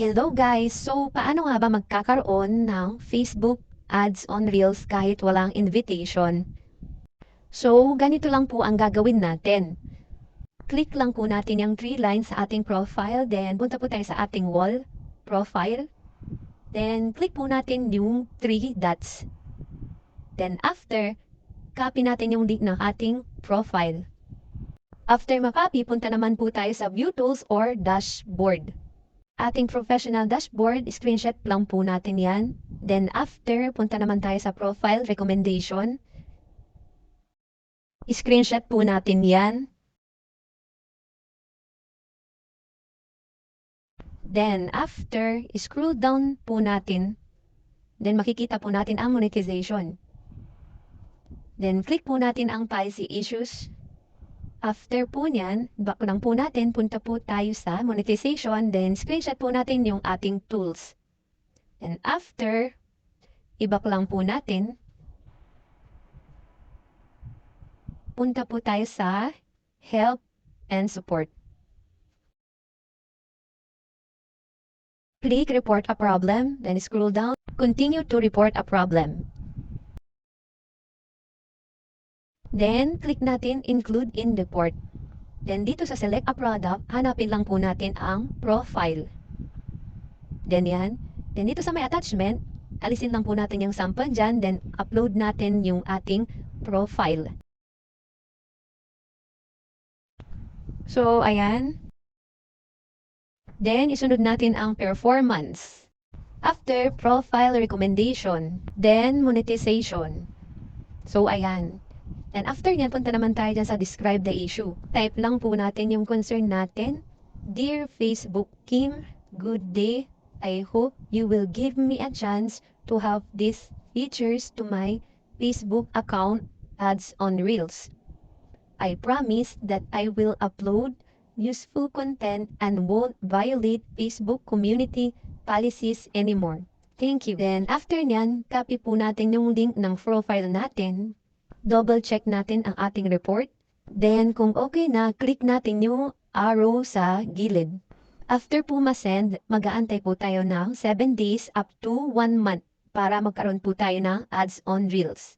Hello guys! So, paano nga ba magkakaroon ng Facebook ads on Reels kahit walang invitation? So, ganito lang po ang gagawin natin. Click lang po natin yung 3 lines sa ating profile, then punta po tayo sa ating wall profile. Then, click po natin yung 3 dots. Then, after, copy natin yung link ng ating profile. After makopy, punta naman po tayo sa View Tools or Dashboard. Ating professional dashboard, screenshot lang po natin yan. Then after, punta naman tayo sa profile recommendation. Screenshot po natin yan. Then after, scroll down po natin. Then makikita po natin ang monetization. Then click po natin ang policy issues. After po nyan, back lang po natin, punta po tayo sa monetization. Then screenshot po natin yung ating tools. And after, i-back lang po natin. Punta po tayo sa help and support. Click report a problem, then scroll down, continue to report a problem. Then, click natin include in report. Then, dito sa select a product, hanapin lang po natin ang profile. Then, yan. Then, dito sa may attachment, alisin lang po natin yung sample dyan, then upload natin yung ating profile. So, ayan. Then, isunod natin ang performance. After, profile recommendation. Then, monetization. So, ayan. And after yan, punta naman tayo dyan sa describe the issue. Type lang po natin yung concern natin. Dear Facebook Kim, good day. I hope you will give me a chance to have these features to my Facebook account ads on Reels. I promise that I will upload useful content and won't violate Facebook community policies anymore. Thank you. Then after nyan, copy po natin yung link ng profile natin. Double check natin ang ating report. Then kung okay na, click natin yung arrow sa gilid. After po ma-send, mag-aantay po tayo ng 7 days up to 1 month para magkaroon po tayo ng ads on Reels.